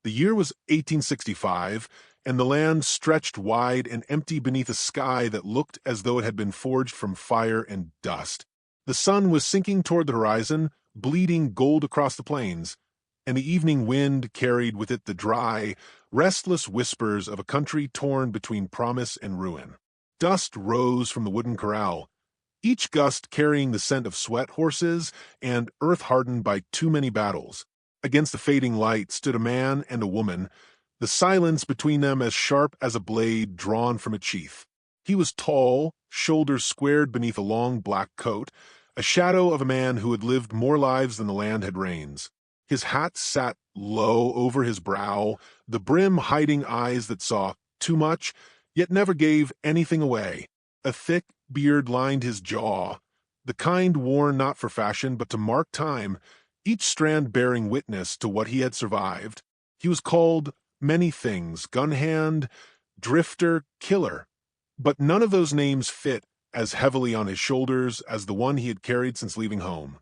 The year was 1865, and the land stretched wide and empty beneath a sky that looked as though it had been forged from fire and dust. The sun was sinking toward the horizon, bleeding gold across the plains, and the evening wind carried with it the dry, restless whispers of a country torn between promise and ruin. Dust rose from the wooden corral, each gust carrying the scent of sweat horses and earth hardened by too many battles. Against the fading light stood a man and a woman, the silence between them as sharp as a blade drawn from a sheath. He was tall, shoulders squared beneath a long black coat, a shadow of a man who had lived more lives than the land had reigns. His hat sat low over his brow, the brim hiding eyes that saw too much, yet never gave anything away. A thick beard lined his jaw, the kind worn not for fashion but to mark time, each strand bearing witness to what he had survived. He was called many things: gun hand, drifter, killer. But none of those names fit as heavily on his shoulders as the one he had carried since leaving home.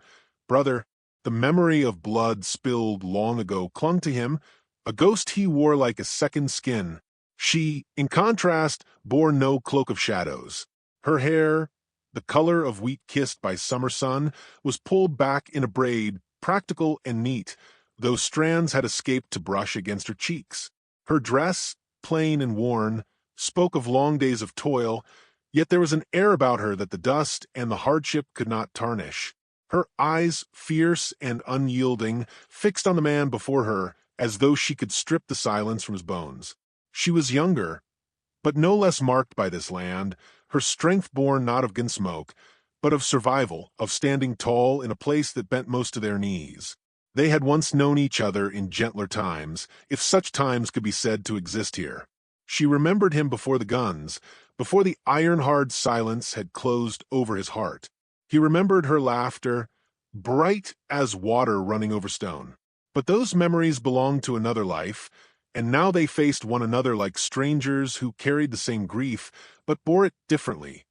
Brother, the memory of blood spilled long ago clung to him, a ghost he wore like a second skin. She, in contrast, bore no cloak of shadows. Her hair, the color of wheat kissed by summer sun, was pulled back in a braid, practical and neat, though strands had escaped to brush against her cheeks. Her dress, plain and worn, spoke of long days of toil, yet there was an air about her that the dust and the hardship could not tarnish. Her eyes, fierce and unyielding, fixed on the man before her, as though she could strip the silence from his bones. She was younger, but no less marked by this land, her strength born not of smoke, but of survival, of standing tall in a place that bent most to their knees. They had once known each other in gentler times, if such times could be said to exist here. She remembered him before the guns, before the iron-hard silence had closed over his heart. He remembered her laughter, bright as water running over stone. But those memories belonged to another life, and now they faced one another like strangers who carried the same grief, but bore it differently.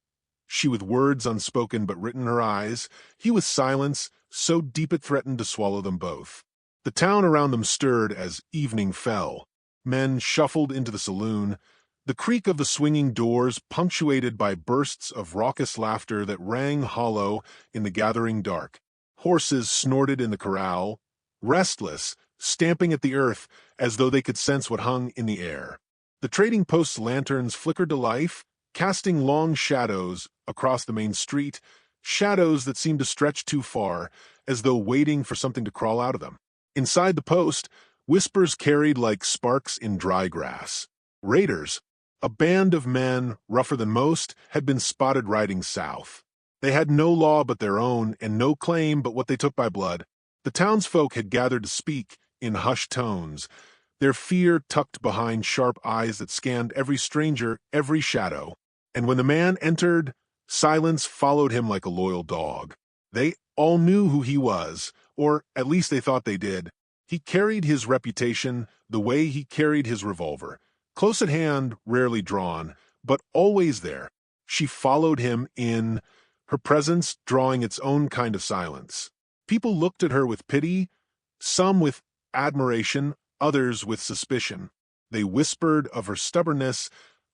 She with words unspoken but written in her eyes, he with silence so deep it threatened to swallow them both. The town around them stirred as evening fell. Men shuffled into the saloon, the creak of the swinging doors punctuated by bursts of raucous laughter that rang hollow in the gathering dark. Horses snorted in the corral, restless, stamping at the earth as though they could sense what hung in the air. The trading post's lanterns flickered to life, casting long shadows across the main street, shadows that seemed to stretch too far, as though waiting for something to crawl out of them. Inside the post, whispers carried like sparks in dry grass. Raiders, a band of men, rougher than most, had been spotted riding south. They had no law but their own, and no claim but what they took by blood. The townsfolk had gathered to speak in hushed tones, their fear tucked behind sharp eyes that scanned every stranger, every shadow. And when the man entered, silence followed him like a loyal dog. They all knew who he was, or at least they thought they did. He carried his reputation the way he carried his revolver, close at hand, rarely drawn, but always there. She followed him in, her presence drawing its own kind of silence. People looked at her with pity, some with admiration, others with suspicion. They whispered of her stubbornness,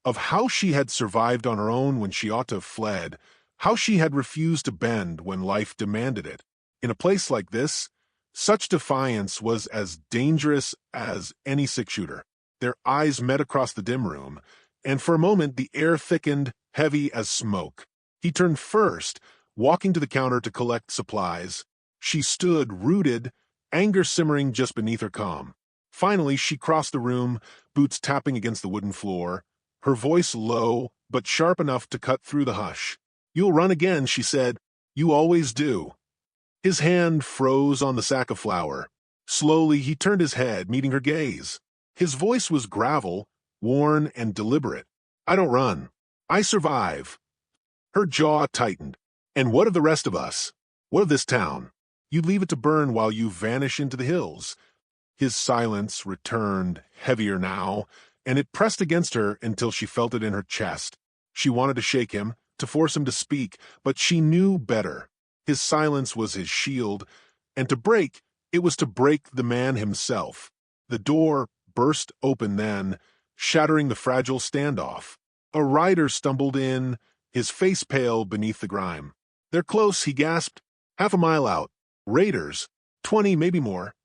of how she had survived on her own when she ought to have fled, how she had refused to bend when life demanded it. In a place like this, such defiance was as dangerous as any six-shooter. Their eyes met across the dim room, and for a moment the air thickened, heavy as smoke. He turned first, walking to the counter to collect supplies. She stood, rooted, anger simmering just beneath her calm. Finally, she crossed the room, boots tapping against the wooden floor, her voice low, but sharp enough to cut through the hush. "You'll run again," she said. "You always do." His hand froze on the sack of flour. Slowly, he turned his head, meeting her gaze. His voice was gravel, worn and deliberate. "I don't run. I survive." Her jaw tightened. "And what of the rest of us? What of this town? You'd leave it to burn while you vanish into the hills." His silence returned, heavier now, and it pressed against her until she felt it in her chest. She wanted to shake him, to force him to speak, but she knew better. His silence was his shield, and to break, it was to break the man himself. The door burst open then, shattering the fragile standoff. A rider stumbled in, his face pale beneath the grime. "They're close," he gasped. "Half a mile out. Raiders. 20, maybe more."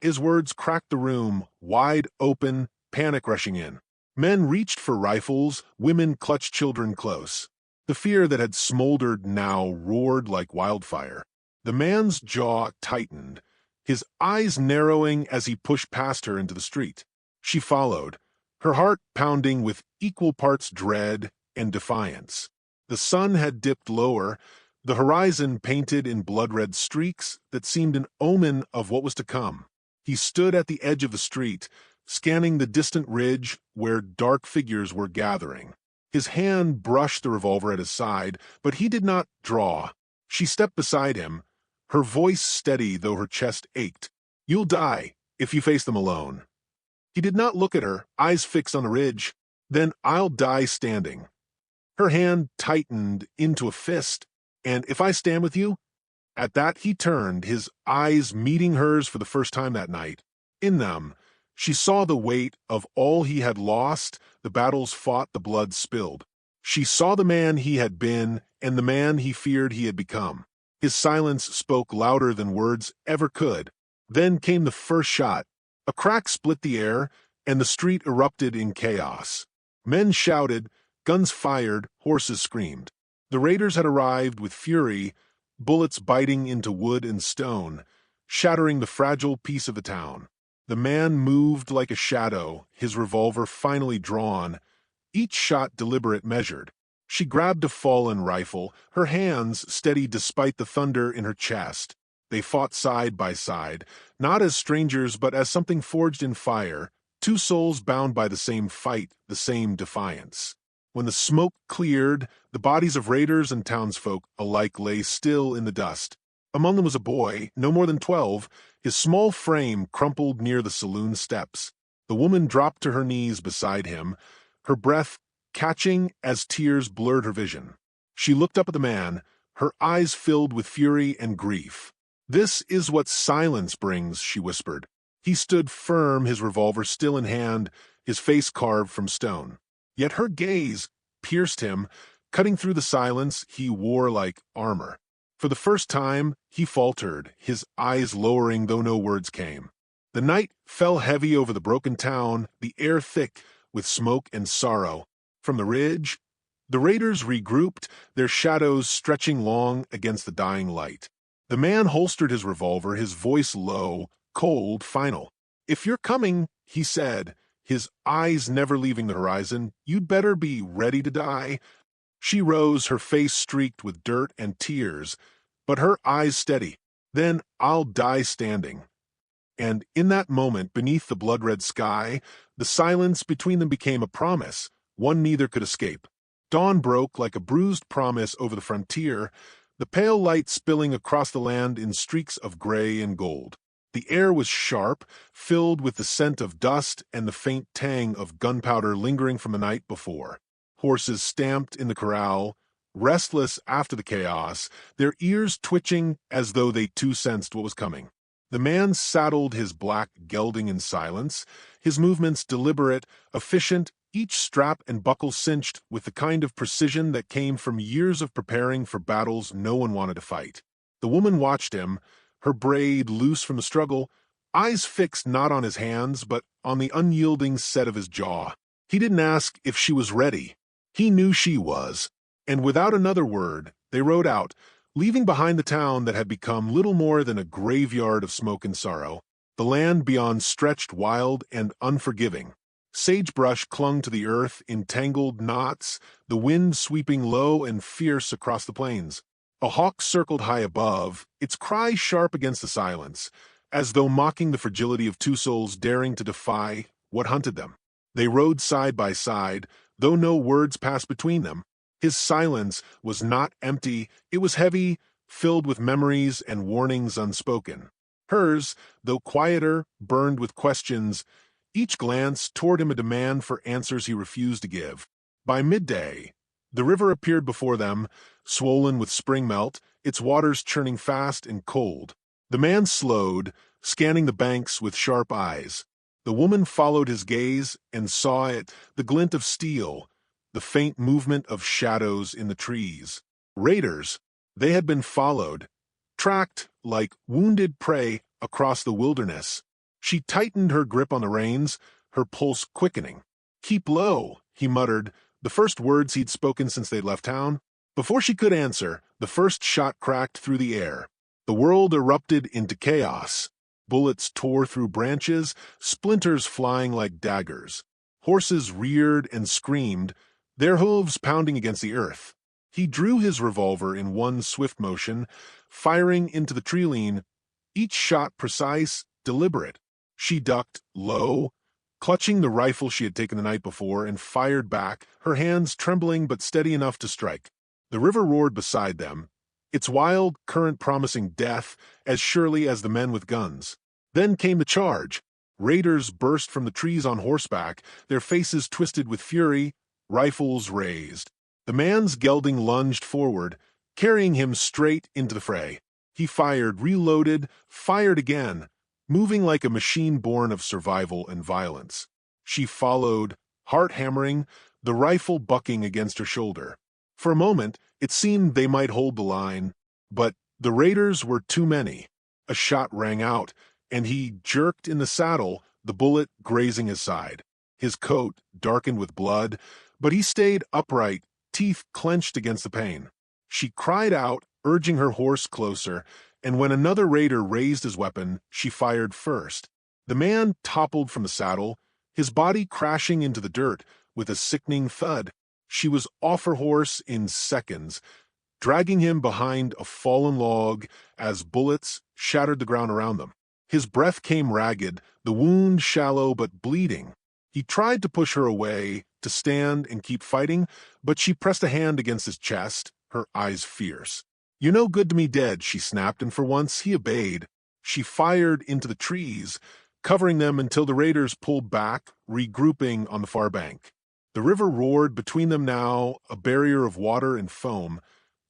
His words cracked the room, wide open, panic rushing in. Men reached for rifles, women clutched children close. The fear that had smoldered now roared like wildfire. The man's jaw tightened, his eyes narrowing as he pushed past her into the street. She followed, her heart pounding with equal parts dread and defiance. The sun had dipped lower, the horizon painted in blood-red streaks that seemed an omen of what was to come. He stood at the edge of the street, scanning the distant ridge where dark figures were gathering. His hand brushed the revolver at his side, but he did not draw. She stepped beside him, her voice steady though her chest ached. "You'll die if you face them alone." He did not look at her, eyes fixed on the ridge. "Then I'll die standing." Her hand tightened into a fist. "And if I stand with you?" At that he turned, his eyes meeting hers for the first time that night. In them, she saw the weight of all he had lost, the battles fought, the blood spilled. She saw the man he had been and the man he feared he had become. His silence spoke louder than words ever could. Then came the first shot. A crack split the air, and the street erupted in chaos. Men shouted, guns fired, horses screamed. The raiders had arrived with fury, bullets biting into wood and stone, shattering the fragile peace of the town. The man moved like a shadow, his revolver finally drawn, each shot deliberate, measured. She grabbed a fallen rifle, her hands steady despite the thunder in her chest. They fought side by side, not as strangers but as something forged in fire, two souls bound by the same fight, the same defiance. When the smoke cleared, the bodies of raiders and townsfolk alike lay still in the dust. Among them was a boy, no more than 12, his small frame crumpled near the saloon steps. The woman dropped to her knees beside him, her breath catching as tears blurred her vision. She looked up at the man, her eyes filled with fury and grief. "This is what silence brings," she whispered. He stood firm, his revolver still in hand, his face carved from stone. Yet her gaze pierced him, cutting through the silence he wore like armor. For the first time, he faltered, his eyes lowering though no words came. The night fell heavy over the broken town, the air thick with smoke and sorrow. From the ridge, the raiders regrouped, their shadows stretching long against the dying light. The man holstered his revolver, his voice low, cold, final. "If you're coming," he said, his eyes never leaving the horizon, "you'd better be ready to die." She rose, her face streaked with dirt and tears, but her eyes steady. "Then I'll die standing." And in that moment, beneath the blood-red sky, the silence between them became a promise, one neither could escape. Dawn broke like a bruised promise over the frontier, the pale light spilling across the land in streaks of gray and gold. The air was sharp, filled with the scent of dust and the faint tang of gunpowder lingering from the night before. Horses stamped in the corral, restless after the chaos, their ears twitching as though they too sensed what was coming. The man saddled his black gelding in silence, his movements deliberate, efficient, each strap and buckle cinched with the kind of precision that came from years of preparing for battles no one wanted to fight. The woman watched him, her braid loose from the struggle, eyes fixed not on his hands but on the unyielding set of his jaw. He didn't ask if she was ready. He knew she was, and without another word, they rode out, leaving behind the town that had become little more than a graveyard of smoke and sorrow. The land beyond stretched wild and unforgiving. Sagebrush clung to the earth in tangled knots, the wind sweeping low and fierce across the plains. A hawk circled high above, its cry sharp against the silence, as though mocking the fragility of two souls daring to defy what hunted them. They rode side by side, though no words passed between them. His silence was not empty, it was heavy, filled with memories and warnings unspoken. Hers, though quieter, burned with questions, each glance toward him a demand for answers he refused to give. By midday, the river appeared before them, swollen with spring melt, its waters churning fast and cold. The man slowed, scanning the banks with sharp eyes. The woman followed his gaze and saw it, the glint of steel, the faint movement of shadows in the trees. Raiders, they had been followed, tracked like wounded prey across the wilderness. She tightened her grip on the reins, her pulse quickening. "Keep low," he muttered, the first words he'd spoken since they'd left town. Before she could answer, the first shot cracked through the air. The world erupted into chaos. Bullets tore through branches, splinters flying like daggers. Horses reared and screamed, their hooves pounding against the earth. He drew his revolver in one swift motion, firing into the treeline, each shot precise, deliberate. She ducked low, clutching the rifle she had taken the night before, and fired back, her hands trembling but steady enough to strike. The river roared beside them, its wild current promising death as surely as the men with guns. Then came the charge. Raiders burst from the trees on horseback, their faces twisted with fury, rifles raised. The man's gelding lunged forward, carrying him straight into the fray. He fired, reloaded, fired again, moving like a machine born of survival and violence. She followed, heart hammering, the rifle bucking against her shoulder. For a moment, it seemed they might hold the line, but the raiders were too many. A shot rang out, and he jerked in the saddle, the bullet grazing his side. His coat darkened with blood, but he stayed upright, teeth clenched against the pain. She cried out, urging her horse closer, and when another raider raised his weapon, she fired first. The man toppled from the saddle, his body crashing into the dirt with a sickening thud. She was off her horse in seconds, dragging him behind a fallen log as bullets shattered the ground around them. His breath came ragged, the wound shallow but bleeding. He tried to push her away, to stand and keep fighting, but she pressed a hand against his chest, her eyes fierce. "You're no good to me dead," she snapped, and for once he obeyed. She fired into the trees, covering them until the raiders pulled back, regrouping on the far bank. The river roared between them now, a barrier of water and foam,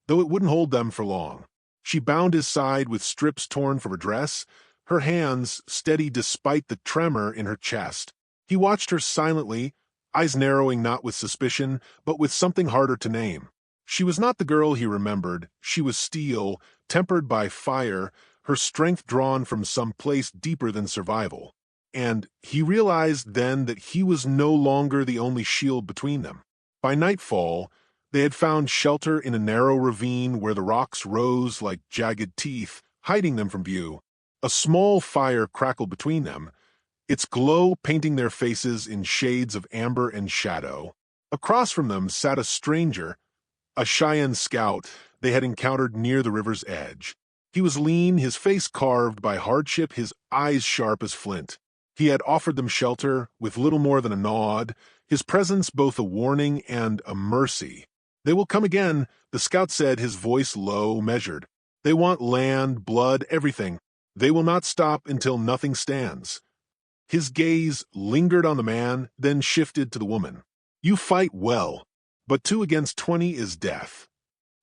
though it wouldn't hold them for long. She bound his side with strips torn from her dress, her hands steady despite the tremor in her chest. He watched her silently, eyes narrowing not with suspicion, but with something harder to name. She was not the girl he remembered. She was steel, tempered by fire, her strength drawn from some place deeper than survival. And he realized then that he was no longer the only shield between them. By nightfall, they had found shelter in a narrow ravine where the rocks rose like jagged teeth, hiding them from view. A small fire crackled between them, its glow painting their faces in shades of amber and shadow. Across from them sat a stranger, a Cheyenne scout they had encountered near the river's edge. He was lean, his face carved by hardship, his eyes sharp as flint. He had offered them shelter with little more than a nod, his presence both a warning and a mercy. "They will come again," the scout said, his voice low, measured. "They want land, blood, everything. They will not stop until nothing stands." His gaze lingered on the man, then shifted to the woman. "You fight well, but 2 against 20 is death."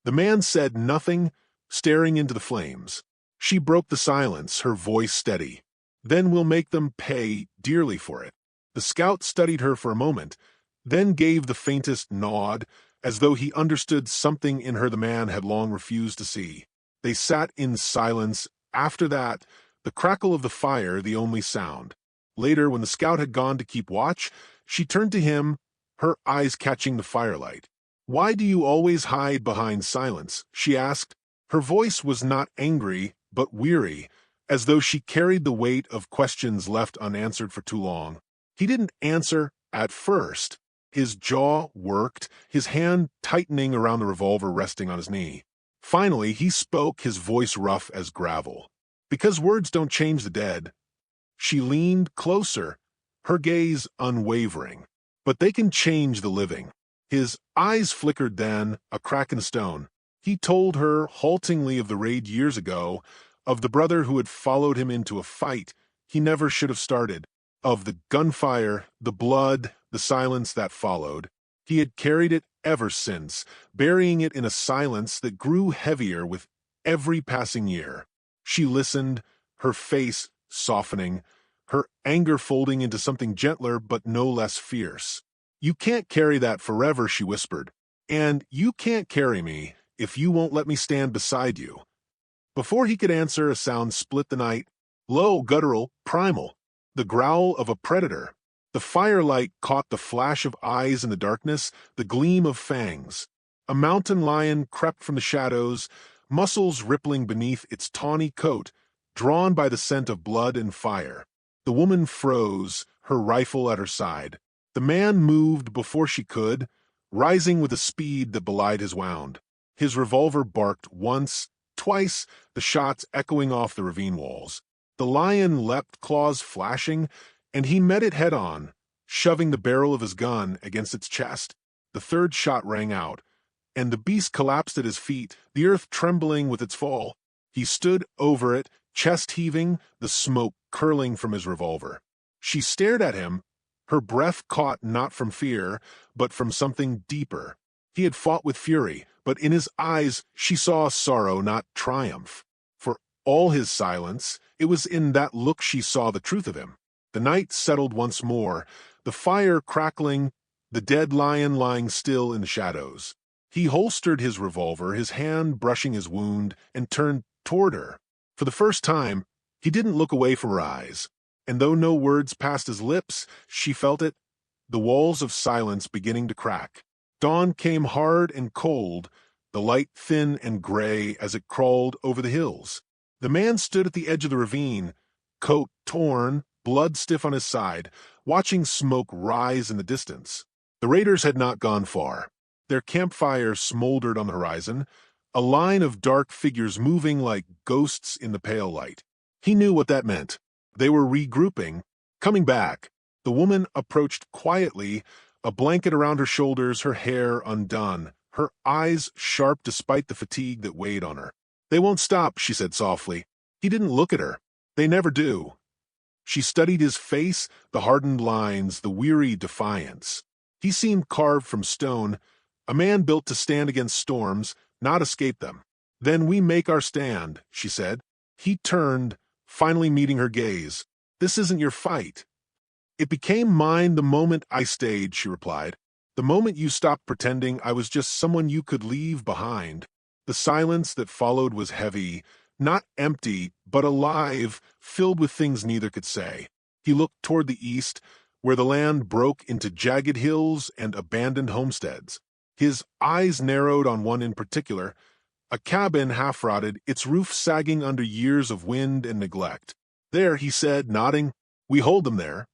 The man said nothing, staring into the flames. She broke the silence, her voice steady. "Then we'll make them pay dearly for it." The scout studied her for a moment, then gave the faintest nod, as though he understood something in her the man had long refused to see. They sat in silence. After that, the crackle of the fire the only sound. Later, when the scout had gone to keep watch, she turned to him, her eyes catching the firelight. "Why do you always hide behind silence?" she asked. Her voice was not angry, but weary, as though she carried the weight of questions left unanswered for too long. He didn't answer at first. His jaw worked, his hand tightening around the revolver resting on his knee. Finally, he spoke, his voice rough as gravel. "Because words don't change the dead." She leaned closer, her gaze unwavering. "But they can change the living." His eyes flickered then, a crack in the stone. He told her haltingly of the raid years ago, of the brother who had followed him into a fight he never should have started, of the gunfire, the blood, the silence that followed. He had carried it ever since, burying it in a silence that grew heavier with every passing year. She listened, her face softening, her anger folding into something gentler but no less fierce. "You can't carry that forever," she whispered. "And you can't carry me if you won't let me stand beside you." Before he could answer, a sound split the night. Low, guttural, primal. The growl of a predator. The firelight caught the flash of eyes in the darkness, the gleam of fangs. A mountain lion crept from the shadows, muscles rippling beneath its tawny coat, drawn by the scent of blood and fire. The woman froze, her rifle at her side. The man moved before she could, rising with a speed that belied his wound. His revolver barked once, twice, the shots echoing off the ravine walls. The lion leapt, claws flashing, and he met it head-on, shoving the barrel of his gun against its chest. The third shot rang out, and the beast collapsed at his feet, the earth trembling with its fall. He stood over it, chest heaving, the smoke curling from his revolver. She stared at him, her breath caught not from fear, but from something deeper. He had fought with fury, but in his eyes she saw sorrow, not triumph. For all his silence, it was in that look she saw the truth of him. The night settled once more, the fire crackling, the dead lion lying still in the shadows. He holstered his revolver, his hand brushing his wound, and turned toward her. For the first time, he didn't look away from her eyes, and though no words passed his lips, she felt it, the walls of silence beginning to crack. Dawn came hard and cold, the light thin and gray as it crawled over the hills. The man stood at the edge of the ravine, coat torn, blood stiff on his side, watching smoke rise in the distance. The raiders had not gone far. Their campfire smoldered on the horizon, a line of dark figures moving like ghosts in the pale light. He knew what that meant. They were regrouping, coming back. The woman approached quietly, a blanket around her shoulders, her hair undone, her eyes sharp despite the fatigue that weighed on her. "They won't stop," she said softly. He didn't look at her. They never do. She studied his face, the hardened lines, the weary defiance. He seemed carved from stone, a man built to stand against storms, not escape them. "Then we make our stand," she said. He turned, finally meeting her gaze. "This isn't your fight." "It became mine the moment I stayed," she replied. "The moment you stopped pretending I was just someone you could leave behind." The silence that followed was heavy, not empty, but alive, filled with things neither could say. He looked toward the east, where the land broke into jagged hills and abandoned homesteads. His eyes narrowed on one in particular, a cabin half-rotted, its roof sagging under years of wind and neglect. "There," he said, nodding, "we hold them there."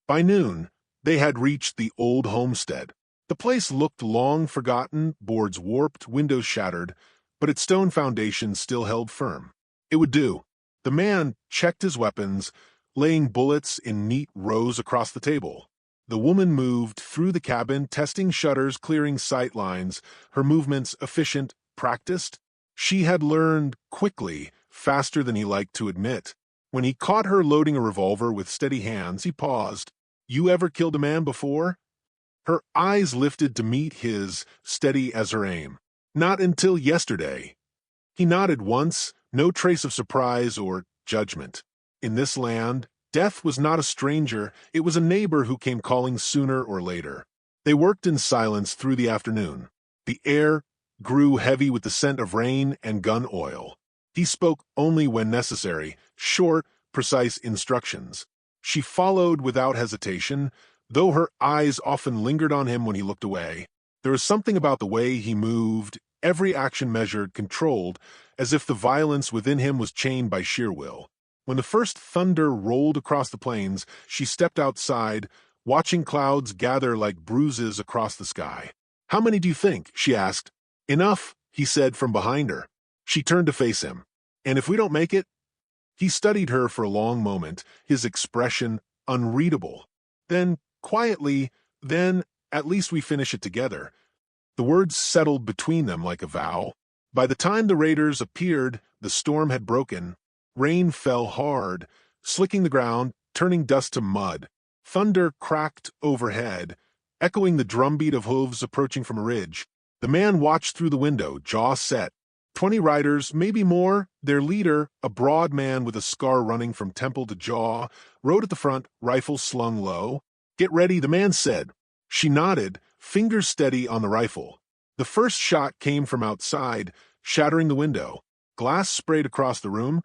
By noon, they had reached the old homestead. The place looked long forgotten, boards warped, windows shattered, but its stone foundation still held firm. It would do. The man checked his weapons, laying bullets in neat rows across the table. The woman moved through the cabin, testing shutters, clearing sight lines, her movements efficient, practiced. She had learned quickly, faster than he liked to admit. When he caught her loading a revolver with steady hands, he paused. "You ever killed a man before?" Her eyes lifted to meet his, steady as her aim. "Not until yesterday." He nodded once, no trace of surprise or judgment. In this land, death was not a stranger, it was a neighbor who came calling sooner or later. They worked in silence through the afternoon. The air grew heavy with the scent of rain and gun oil. He spoke only when necessary, short, precise instructions. She followed without hesitation, though her eyes often lingered on him when he looked away. There was something about the way he moved, every action measured, controlled, as if the violence within him was chained by sheer will. When the first thunder rolled across the plains, she stepped outside, watching clouds gather like bruises across the sky. "How many do you think?" she asked. "Enough," he said from behind her. She turned to face him. "And if we don't make it?" He studied her for a long moment, his expression unreadable. Then, quietly, "Then, at least we finish it together." The words settled between them like a vow. By the time the raiders appeared, the storm had broken. Rain fell hard, slicking the ground, turning dust to mud. Thunder cracked overhead, echoing the drumbeat of hooves approaching from a ridge. The man watched through the window, jaw set. 20 riders, maybe more. Their leader, a broad man with a scar running from temple to jaw, rode at the front, rifle slung low. "Get ready," the man said. She nodded, fingers steady on the rifle. The first shot came from outside, shattering the window. Glass sprayed across the room,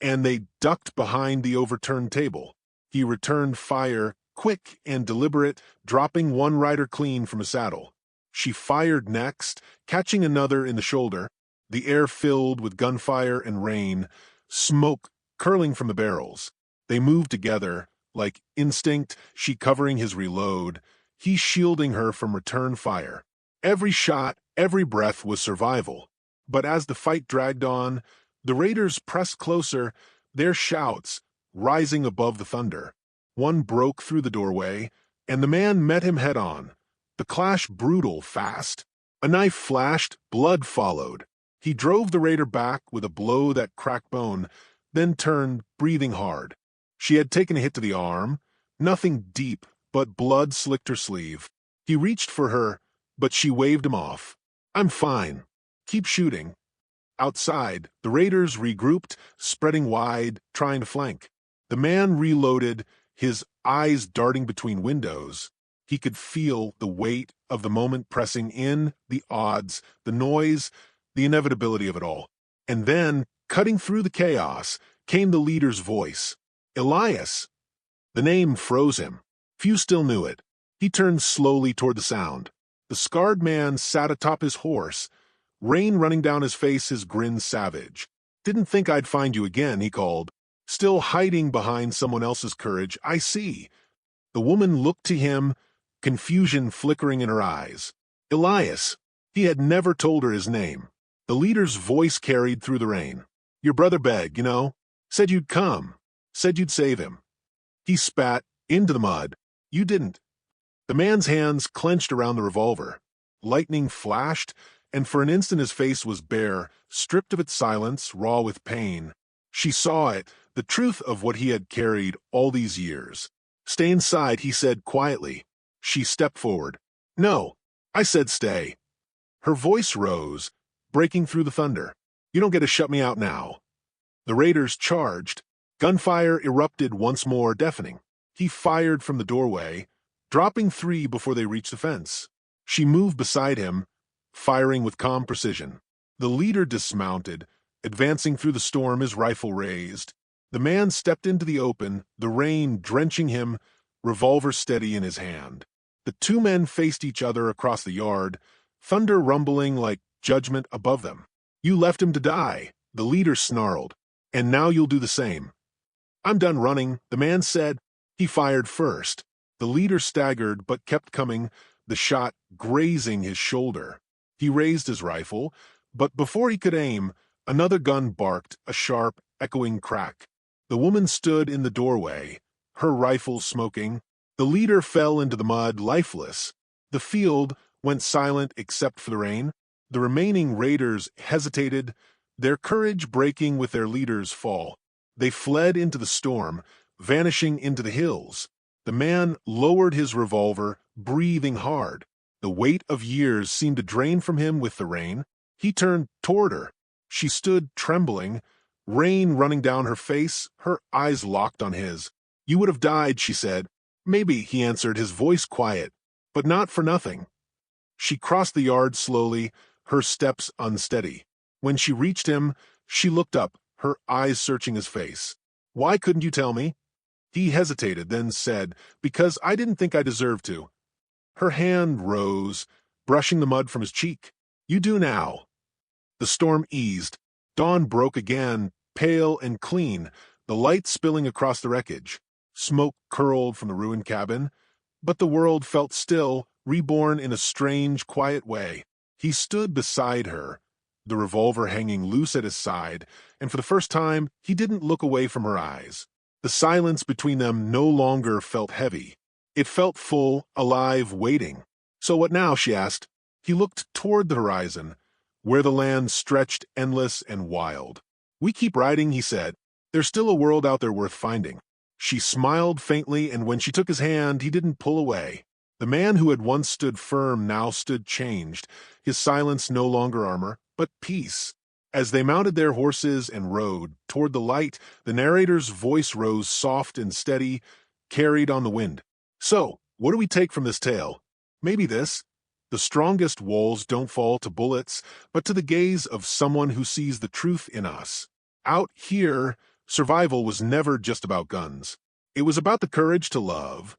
and they ducked behind the overturned table. He returned fire, quick and deliberate, dropping one rider clean from a saddle. She fired next, catching another in the shoulder. The air filled with gunfire and rain, smoke curling from the barrels. They moved together, like instinct, she covering his reload, he shielding her from return fire. Every shot, every breath was survival. But as the fight dragged on, the raiders pressed closer, their shouts rising above the thunder. One broke through the doorway, and the man met him head-on. The clash brutal fast. A knife flashed, blood followed. He drove the raider back with a blow that cracked bone, then turned, breathing hard. She had taken a hit to the arm, nothing deep, but blood slicked her sleeve. He reached for her, but she waved him off. "I'm fine. Keep shooting." Outside, the raiders regrouped, spreading wide, trying to flank. The man reloaded, his eyes darting between windows. He could feel the weight of the moment pressing in, the odds, the noise, the inevitability of it all. And then, cutting through the chaos, came the leader's voice. "Elias!" The name froze him. Few still knew it. He turned slowly toward the sound. The scarred man sat atop his horse, rain running down his face, his grin savage. "Didn't think I'd find you again," he called. "Still hiding behind someone else's courage, I see." The woman looked to him, confusion flickering in her eyes. Elias. He had never told her his name. The leader's voice carried through the rain. "Your brother begged, Said you'd come. Said you'd save him." He spat into the mud. "You didn't." The man's hands clenched around the revolver. Lightning flashed, and for an instant his face was bare, stripped of its silence, raw with pain. She saw it, the truth of what he had carried all these years. "Stay inside," he said quietly. She stepped forward. "No, I said stay." Her voice rose, breaking through the thunder. "You don't get to shut me out now." The raiders charged. Gunfire erupted once more, deafening. He fired from the doorway, dropping 3 before they reached the fence. She moved beside him, firing with calm precision. The leader dismounted, advancing through the storm, his rifle raised. The man stepped into the open, the rain drenching him, revolver steady in his hand. The two men faced each other across the yard, thunder rumbling like judgment above them. "You left him to die," the leader snarled. "And now you'll do the same." "I'm done running," the man said. He fired first. The leader staggered but kept coming, the shot grazing his shoulder. He raised his rifle, but before he could aim, another gun barked, a sharp, echoing crack. The woman stood in the doorway, her rifle smoking. The leader fell into the mud, lifeless. The field went silent except for the rain. The remaining raiders hesitated, their courage breaking with their leader's fall. They fled into the storm, vanishing into the hills. The man lowered his revolver, breathing hard. The weight of years seemed to drain from him with the rain. He turned toward her. She stood trembling, rain running down her face, her eyes locked on his. "You would have died," she said. "Maybe," he answered, his voice quiet, "but not for nothing." She crossed the yard slowly, her steps unsteady. When she reached him, she looked up, her eyes searching his face. "Why couldn't you tell me?" He hesitated, then said, "Because I didn't think I deserved to." Her hand rose, brushing the mud from his cheek. "You do now." The storm eased. Dawn broke again, pale and clean, the light spilling across the wreckage. Smoke curled from the ruined cabin, but the world felt still, reborn in a strange, quiet way. He stood beside her, the revolver hanging loose at his side, and for the first time, he didn't look away from her eyes. The silence between them no longer felt heavy. It felt full, alive, waiting. "So what now?" she asked. He looked toward the horizon, where the land stretched endless and wild. "We keep riding," he said. "There's still a world out there worth finding." She smiled faintly, and when she took his hand, he didn't pull away. The man who had once stood firm now stood changed, his silence no longer armor, but peace. As they mounted their horses and rode toward the light, the narrator's voice rose soft and steady, carried on the wind. So, what do we take from this tale? Maybe this. The strongest walls don't fall to bullets, but to the gaze of someone who sees the truth in us. Out here, survival was never just about guns. It was about the courage to love,